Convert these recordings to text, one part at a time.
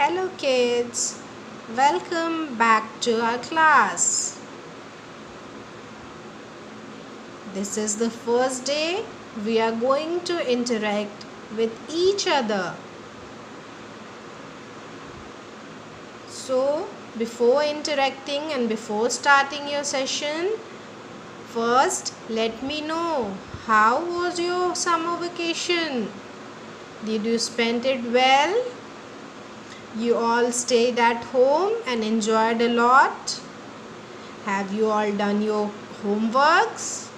Hello kids, welcome back to our class. This is the first day we are going to interact with each other. So, before interacting and before starting your session, first let me know how was your summer vacation? Did you spend it well? You all stayed at home and enjoyed a lot? Have you all done your homeworks?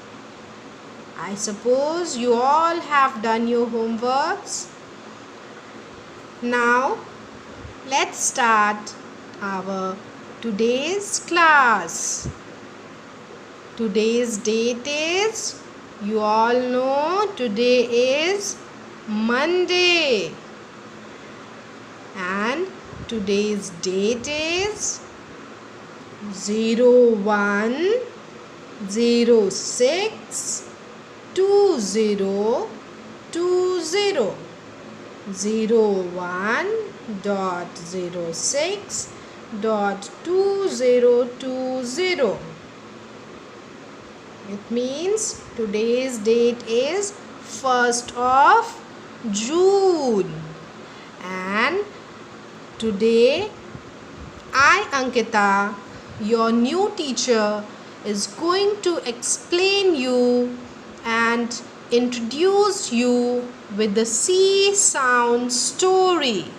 I suppose you all have done your homeworks. Now, let's start our today's class. Today's date is, you all know, today is Monday. And today's date is 01/06/2020. 01/06/2020. It means today's date is 1st of June. And today I, Ankita, your new teacher, is going to explain you and introduce you with the C sound story.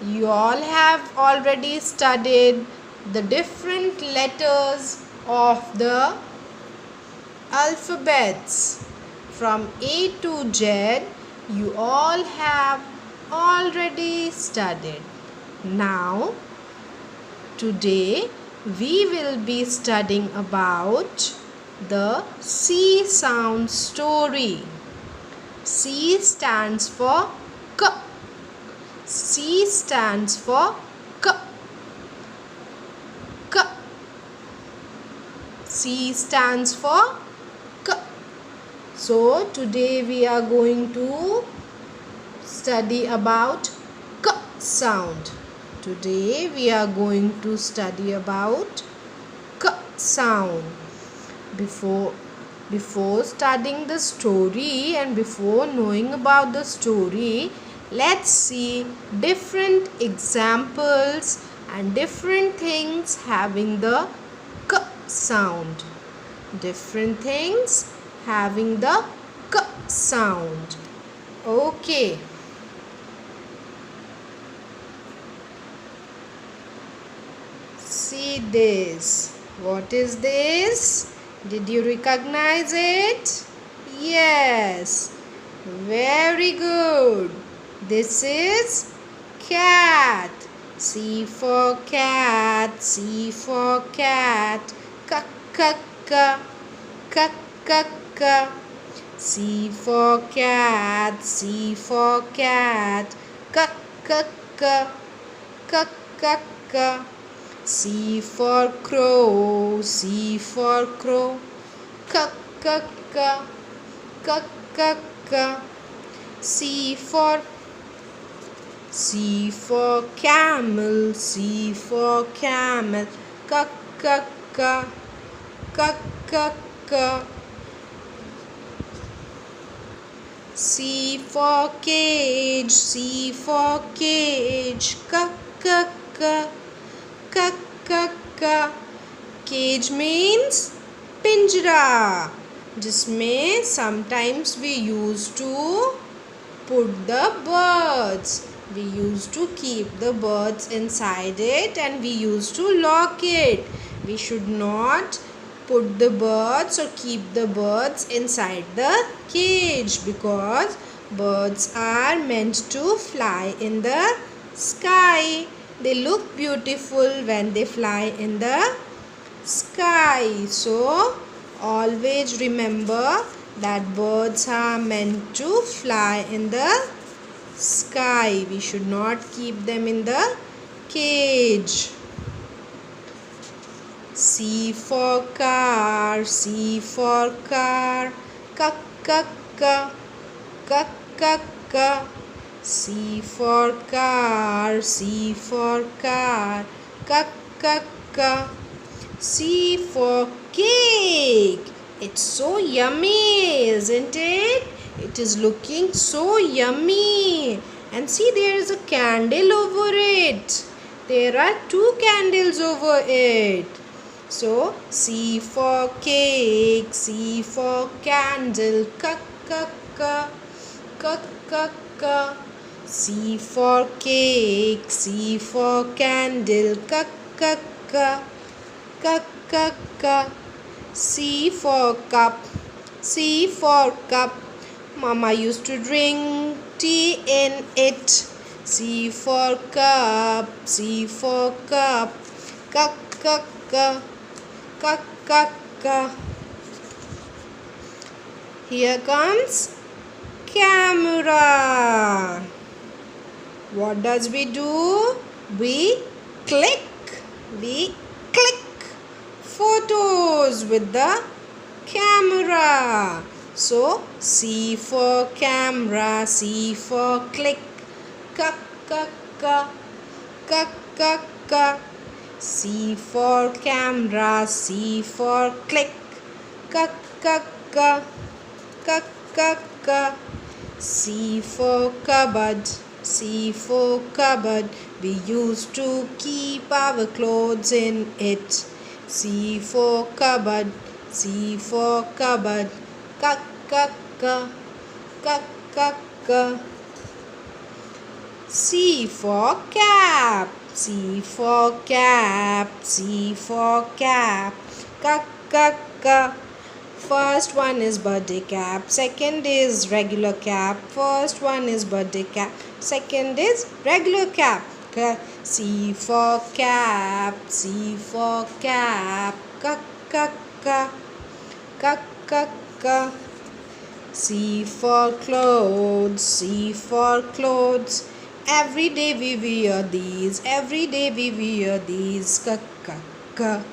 You all have already studied the different letters of the alphabets from A to Z. You all have already studied. Now, today we will be studying about the C sound story. C stands for K. C stands for K. K. C stands for K. So today we are going to study about K sound. Today we are going to study about K sound. Before studying the story and before knowing about the story, let's see different examples and different things having the K sound. Different things having the K sound. Okay. See this. What is this? Did you recognize it? Yes. Very good. This is cat. C for cat. C for cat. K k k. K k k. C for cat. C for cat. K k k. K k k. C for crow. C for crow. K k k. K k k. C for camel. C for camel. K k k. K k k. C for cage. C for cage. K k k. K k k. Cage means पिंजरा, जिसमें sometimes we used to put the birds. We used to keep the birds inside it and we used to lock it. We should not put the birds or keep the birds inside the cage because birds are meant to fly in the sky. They look beautiful when they fly in the sky. So, always remember that birds are meant to fly in the sky. We should not keep them in the cage. C for car. C for car. K k k. K k k. C for car, C for car, ka ka ka. C for cake. It's so yummy, isn't it? It is looking so yummy. And see, there is a candle over it. There are two candles over it. So, C for cake, C for candle, ka ka ka, ka ka ka. C for cake, C for candle, ka ka ka, ka ka ka. C for cup, C for cup. Mama used to drink tea in it. C for cup, C for cup, ka ka ka, ka ka ka. Here comes camera. What does we do? We click. We click photos with the camera. So, C for camera, C for click, ka ka ka, ka ka ka. C for camera, C for click, ka ka ka, ka ka ka. C for cupboard, C for cupboard. We used to keep our clothes in it. C for cupboard, C for cupboard, ka ka ka, ka ka ka. C for cap, C for cap, C for cap, ka ka ka. First one is birthday cap, second is regular cap. First one is birthday cap, second is regular cap. C for cap, C for cap, ka ka ka, ka ka ka. C for clothes, C for clothes. Every day we wear these, every day we wear these, ka ka ka.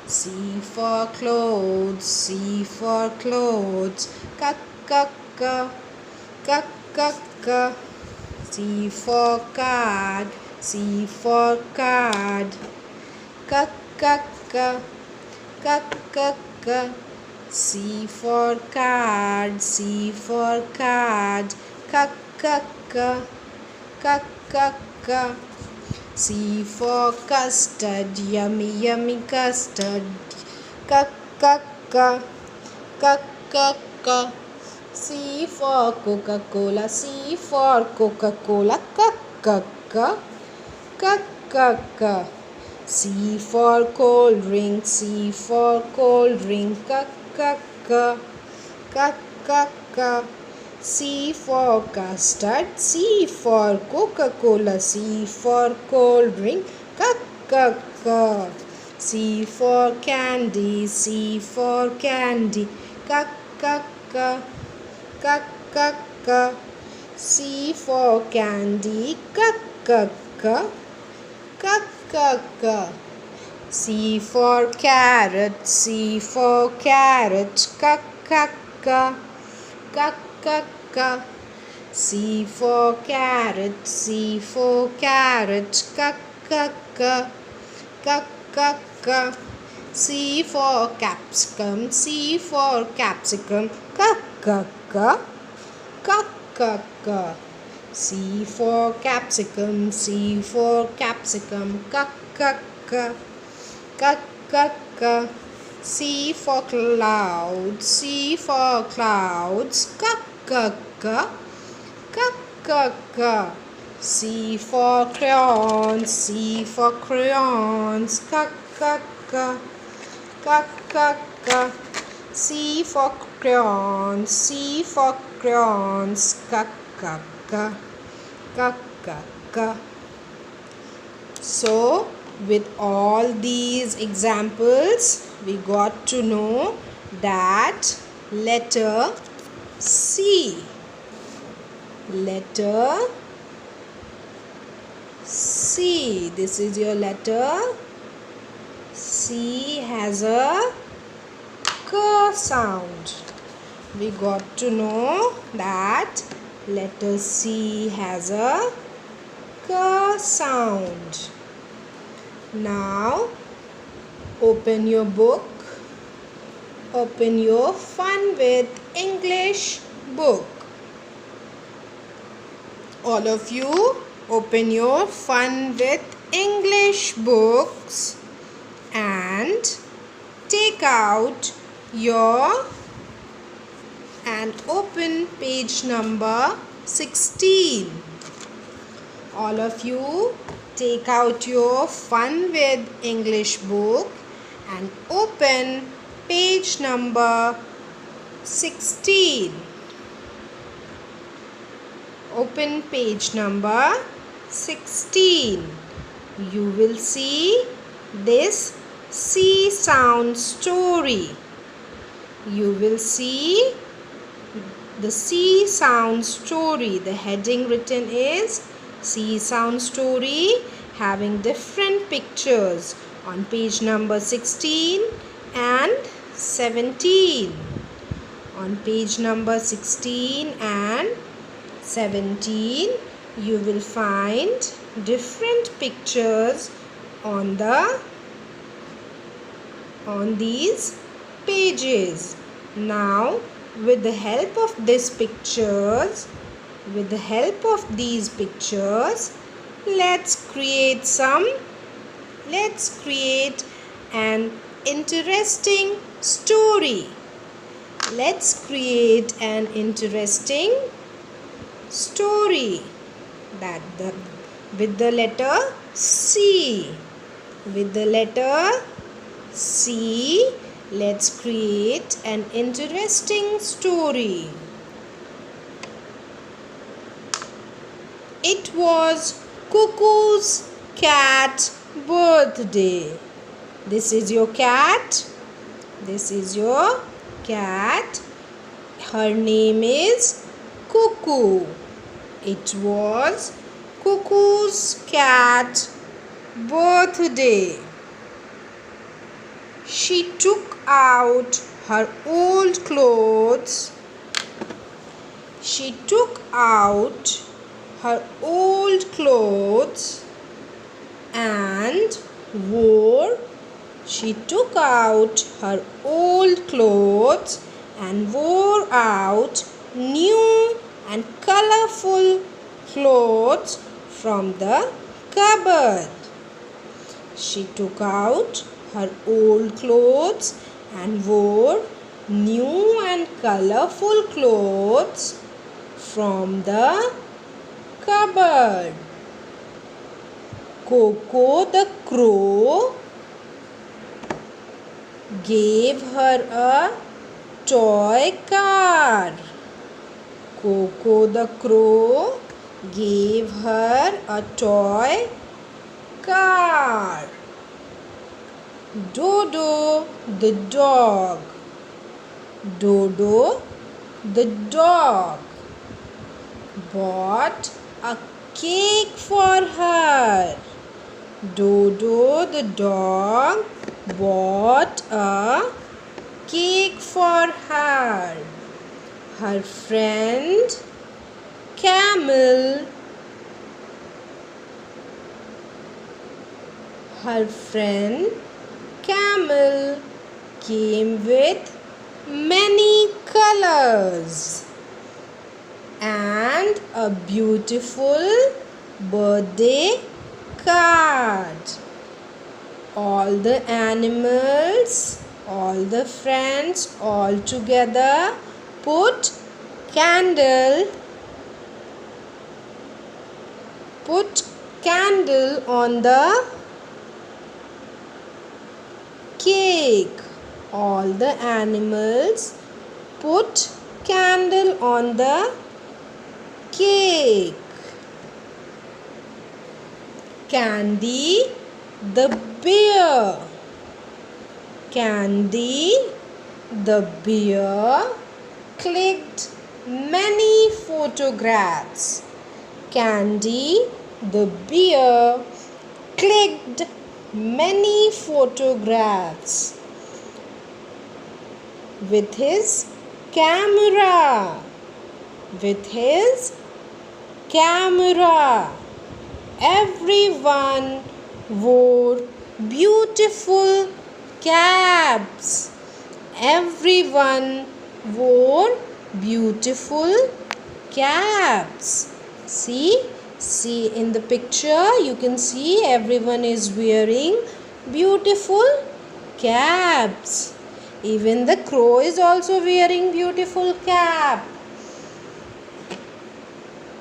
C for clothes, C for clothes, ka ka ka, ka ka ka. C for card, C for card, ka ka ka, ka ka ka. C for card, C for card, ka ka ka, ka ka ka. C for custard, yummy yummy custard, ka ka ka, ka ka ka. C for Coca-Cola, C for Coca-Cola, ka ka ka, ka ka ka. C for cold drink, C for cold drink, ka ka ka, ka ka ka. C for custard, C for Coca-Cola, C for cold drink, ka ka ka. C for candy, C for candy, ka ka ka, ka ka ka. C for candy, ka ka ka, ka ka ka. C for carrot, C for carrot, ka ka ka, ka ka ka. C for carrot, C for carrot, ka ka ka, ka ka ka. C for capsicum, C for capsicum, ka ka ka, ka ka ka. C for capsicum, C for capsicum, ka ka ka, ka ka ka. C for clouds, C for clouds, ka ka ka, ka ka ka. C for crayons, C for crayons, ka ka ka, ka ka ka. C for crayons, C for crayons, ka ka ka, ka ka ka. So, with all these examples, we got to know that letter C. Letter C. This is your letter. C has a K sound. We got to know that Letter C has a K sound. Now open your book. Open your Fun with English book. All of you, open your Fun with English books and take out your and open page number 16. All of you, take out your Fun with English book and open page number 16. Open page number 16. You will see this C sound story. You will see the C sound story. The heading written is C sound story, having different pictures on page number 16 and 17. On page number 16 and 17, you will find different pictures on these pages. Now, with the help of these pictures, let's create an interesting story. Let's create an interesting story with the letter C. With the letter C, let's create an interesting story. It was Cuckoo's cat birthday. This is your cat. This is your cat. Her name is Cuckoo. It was Cuckoo's cat birthday. She took out her old clothes. She took out her old clothes and wore. She took out her old clothes and wore out new and colorful clothes from the cupboard. She took out her old clothes and wore new and colorful clothes from the cupboard. Coco the crow gave her a toy car. Coco the crow gave her a toy car. Dodo the dog. Dodo the dog bought a cake for her. Dodo the dog bought a cake for her. Her friend Camel came with many colors and a beautiful birthday card. All the animals, all the friends, all together put candle on the cake. All the animals put candle on the cake. Candy the bear. Candy the bear clicked many photographs. Candy the bear clicked many photographs with his camera. With his camera. Everyone wore beautiful caps. Everyone wore beautiful caps. See in the picture you can see everyone is wearing beautiful caps. Even the crow is also wearing beautiful cap.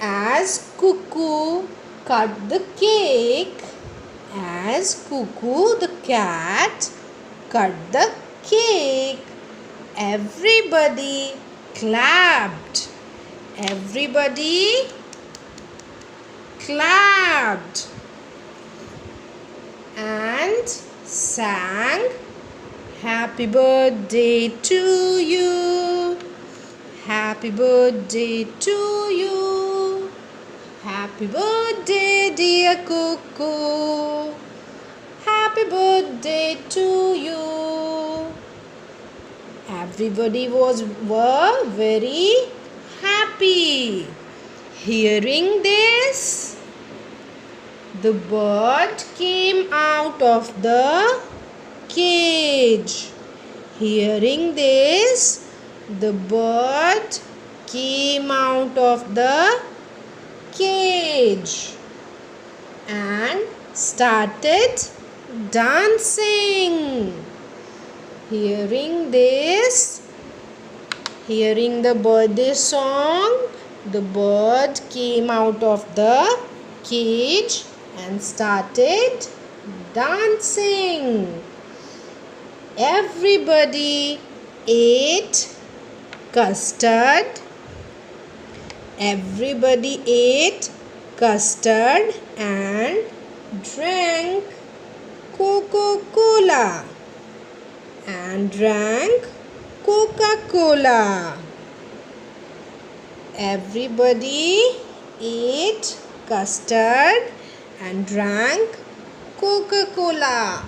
As Cuckoo cut the cake, as Cuckoo the cat cut the cake, everybody clapped. Everybody clapped and sang, "Happy birthday to you. Happy birthday to you. Happy birthday, dear Cuckoo. Happy birthday to you." Everybody were very happy. Hearing this, the bird came out of the cage. Hearing this, the bird came out of the cage and started dancing. Hearing this, hearing the birthday song, the bird came out of the cage and started dancing. Everybody ate custard. Everybody ate custard and drank Coca-Cola. And drank Coca-Cola. Everybody ate custard and drank Coca-Cola.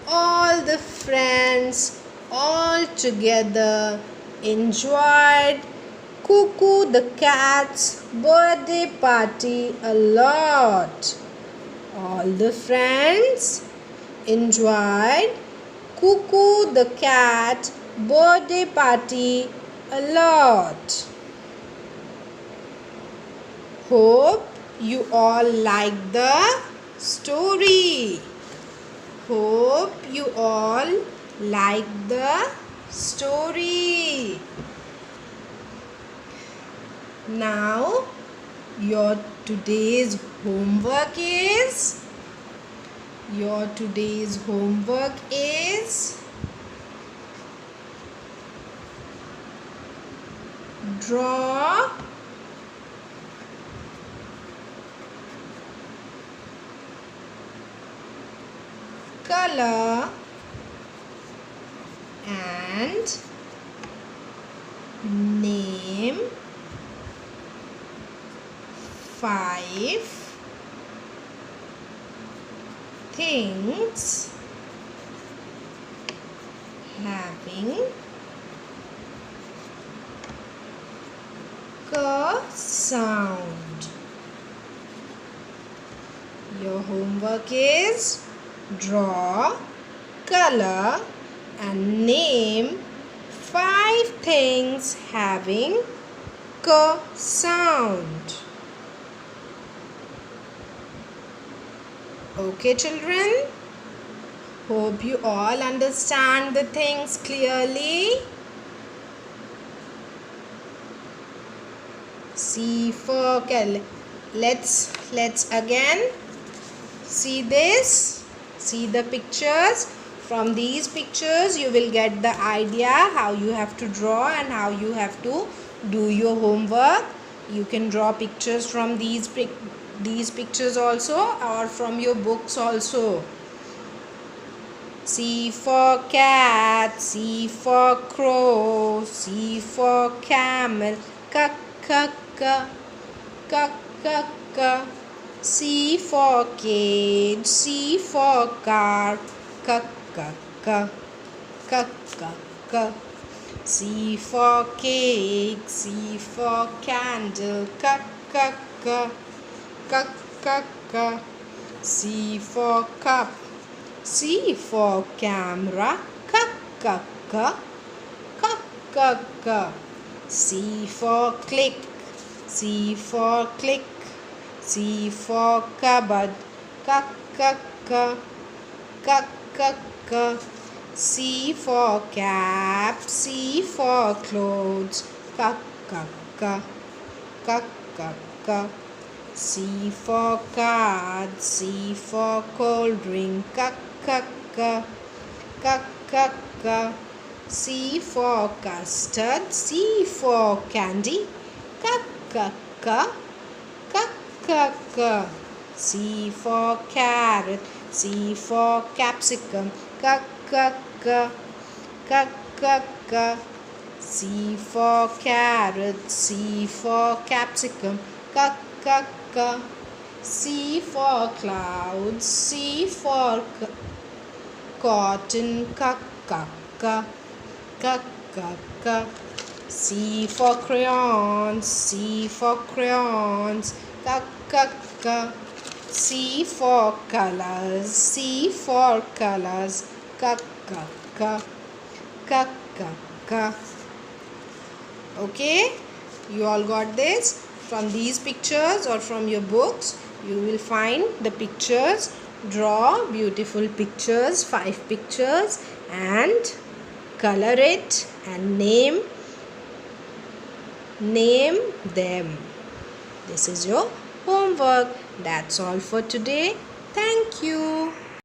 All the friends all together enjoyed Cuckoo the cat's birthday party a lot. All the friends enjoyed Cuckoo the cat birthday party a lot. Hope you all like the story. Hope you all like the story. Now your today's homework is draw color and name 5 things having k sound. Your homework is draw, color and name 5 things having k sound. Okay, children? Hope you all understand the things clearly. C for cal. Let's again see this. See the pictures. From these pictures you will get the idea how you have to draw and how you have to do your homework. You can draw pictures from these pictures also or from your books also. C for cat, C for crow, C for camel, k k k k k k. C for cage, C for car, k k k k k k. C for cake, C for candle, k k k ka, ka, ka, ka. C for cup. C for camera. Ka, ka, ka, ka, ka, ka. C for click. C for click. C for cupboard. Ka, ka, ka, ka, ka, ka. C for cap. C for clothes. Ka, ka, ka, ka, ka, ka. C for card. C for cold drink. Ka, ka, ka, ka, ka, ka. C for custard. C for candy. Ka, ka, ka, ka, ka, ka. C for carrot. C for capsicum. Ka, ka, ka, ka, ka, ka. C for carrot. C for capsicum. Ka, ka, ka. C for clouds. C for cotton. Ka, ka, ka, ka, ka, ka. C for crayons. C for crayons. Ka, ka, ka. C for colors. C for colors. Ka, ka, ka, ka, ka, ka. Okay, you all got this? From these pictures or from your books, you will find the pictures. Draw beautiful pictures, 5 pictures, and color it and name them. This is your homework. That's all for today. Thank you.